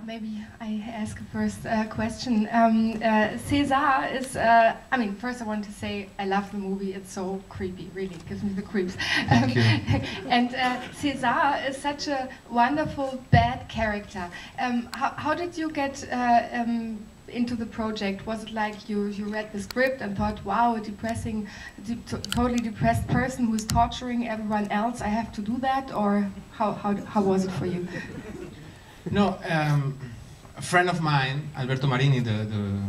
maybe I ask a first question. César is, I mean, first I want to say I love the movie. It's so creepy, really, it gives me the creeps. Thank you. And César is such a wonderful bad character. How did you get into the project? Was it like you read the script and thought, wow, a depressing, totally depressed person who's torturing everyone else, I have to do that? Or how was it for you? No, a friend of mine, Alberto Marini, the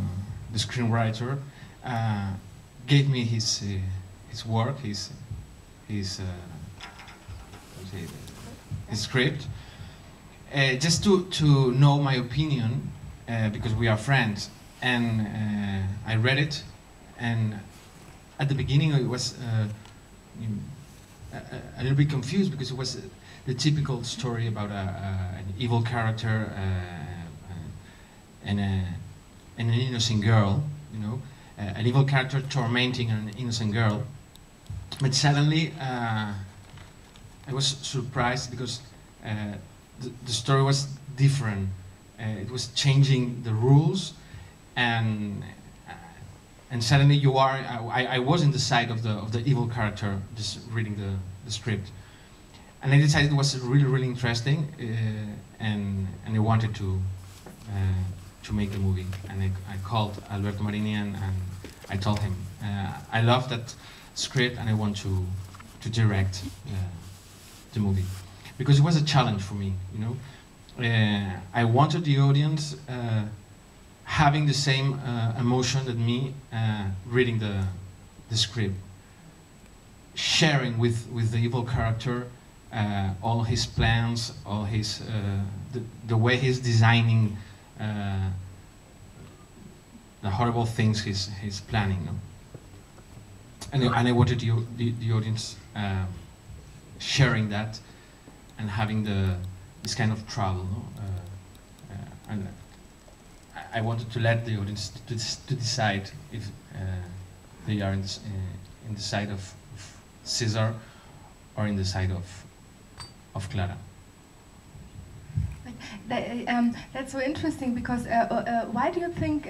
screenwriter, gave me his work, his script, just to know my opinion, because we are friends. And I read it, and at the beginning it was a little bit confused, because it was the typical story about an evil character and an innocent girl, you know, an evil character tormenting an innocent girl. But suddenly I was surprised, because the story was different. It was changing the rules, and suddenly you are. I was in the side of the evil character, just reading the script. And I decided it was really interesting, and I wanted to make the movie. And I called Alberto Marini, and I told him I love that script and I want to direct the movie, because it was a challenge for me. You know, I wanted the audience having the same emotion that me reading the script, sharing with the evil character. All his plans, all his the way he's designing the horrible things he's planning, no? And I wanted the audience sharing that and having this kind of trouble, no? And I wanted to let the audience to decide if they are in the side of César or in the side of Clara. That's so interesting, because why do you think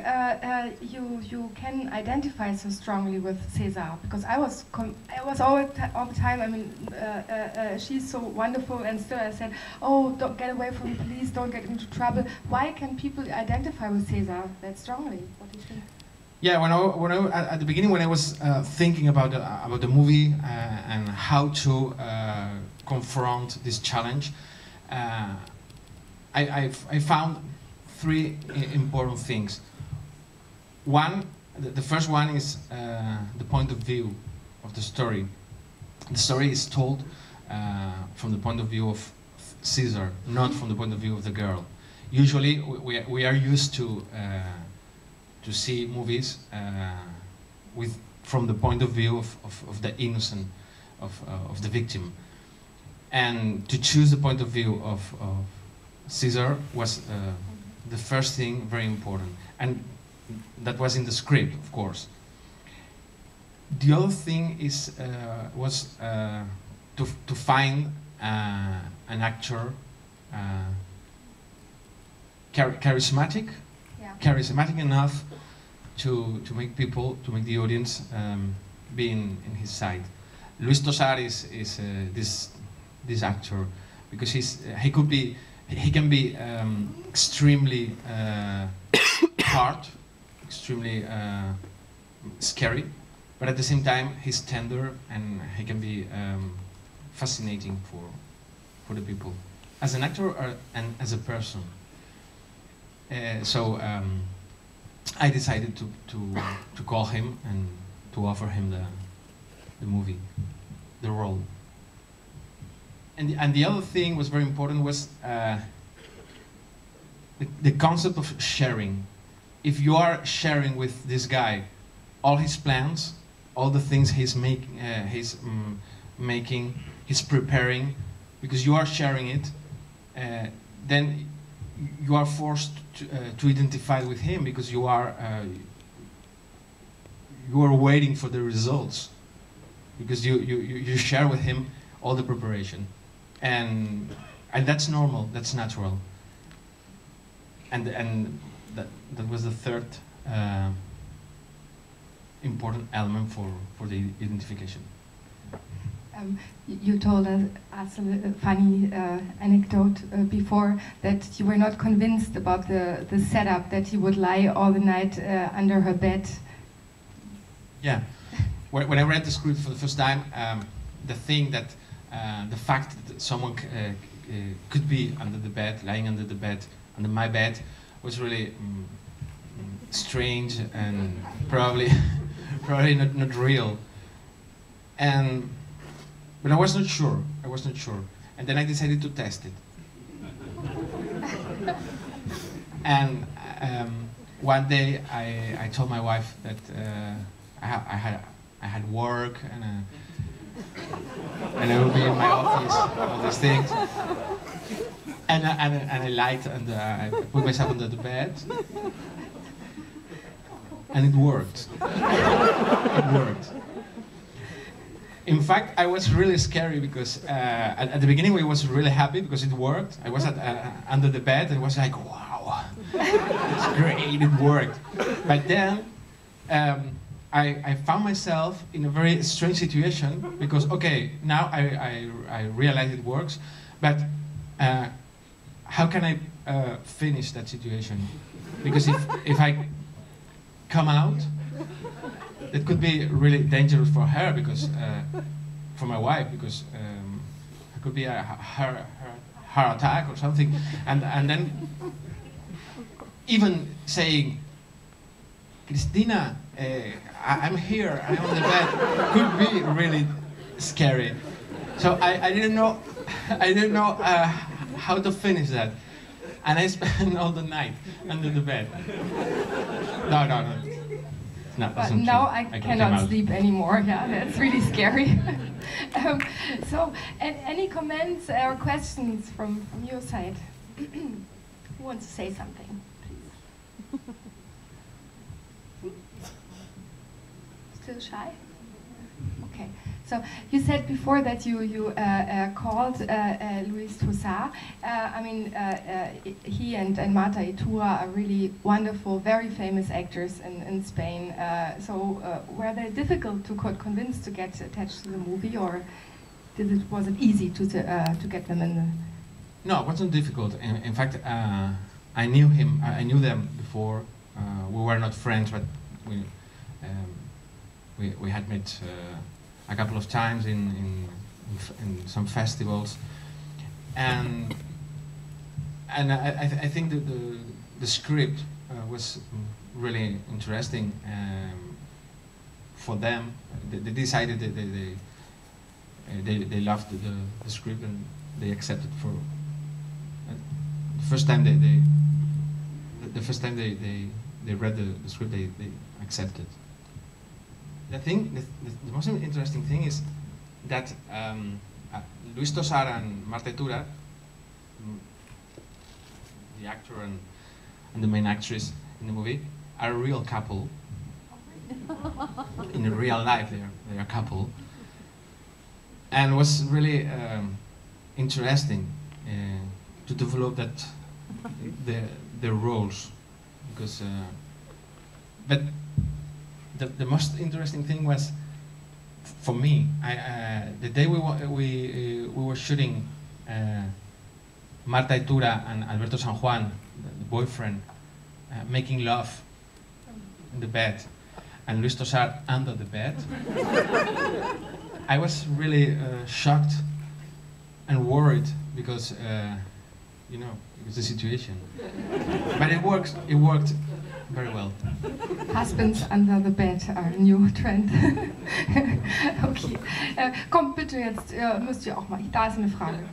you can identify so strongly with César? Because I was all the time. I mean, she's so wonderful, and still I said, "Oh, don't get away from the police! Don't get into trouble." Why can people identify with César that strongly? What do you think? Yeah, when I at the beginning, when I was thinking about the movie and how to confront this challenge, I found three important things. One, the first one is the point of view of the story. The story is told from the point of view of César, not from the point of view of the girl. Usually, we are used to see movies from the point of view of the innocent, of the victim. And to choose the point of view of César was the first thing, very important. And that was in the script, of course. The other thing was to find an actor charismatic, charismatic enough to make the audience be in his side. Luis Tosar is this actor, because he can be extremely hard, extremely scary, but at the same time he's tender, and he can be fascinating for the people as an actor and as a person. So I decided to call him and to offer him the movie, the role. And the other thing was very important was the concept of sharing. If you are sharing with this guy all his plans, all the things he's he's preparing, because you are sharing it, then you are forced to identify with him, because you are waiting for the results, because you share with him all the preparation, and that's normal, that's natural. and that was the third important element for the identification. You told us a funny anecdote before that you were not convinced about the setup, that he would lie all the night under her bed. Yeah, when I read the script for the first time, the thing that the fact that someone could be under the bed, lying under the bed, under my bed, was really strange and probably not real. But I was not sure. And then I decided to test it. And one day I told my wife that I had work and I would be in my office, all these things. And I lied and I put myself under the bed. And it worked. It worked. In fact, I was really scary because at the beginning I was really happy because it worked. I was under the bed and I was like, wow, it's great, it worked. But then I found myself in a very strange situation because, okay, now I realize it works, but how can I finish that situation? Because if I come out, it could be really dangerous for her because, for my wife, because it could be a heart attack or something, and then even saying, Cristina, I'm here, I'm on the bed, could be really scary. So I didn't know how to finish that, and I spent all the night under the bed. No. No, but now I cannot sleep anymore. Yeah, that's really scary. So, any comments or questions from your side? Who wants to say something, please? Still shy? Okay. So you said before that you called Luis Tosar. I mean, he and Marta Iturra are really wonderful, very famous actors in Spain. So were they difficult to convince to get attached to the movie, or was it easy to get them in the? No, it wasn't difficult. In fact, I knew him. I knew them before. We were not friends, but we had met a couple of times in some festivals, and I think that the script was really interesting for them. They decided that they loved the script and they accepted for the first time they read the script, they accepted. The most interesting thing is that Luis Tosar and Marta Iturra, the actor and the main actress in the movie, are a real couple. In the real life, they are a couple, and it was really interesting to develop that their roles, because but. The most interesting thing was, for me, the day we were shooting Marta Iturra and Alberto San Juan, the boyfriend, making love in the bed, and Luis Tosar under the bed. I was really shocked and worried because, you know, it was the situation. But it worked very well. Husbands under the bed are a new trend. Okay. Kommt bitte jetzt, müsst ihr auch mal. Da ist eine Frage.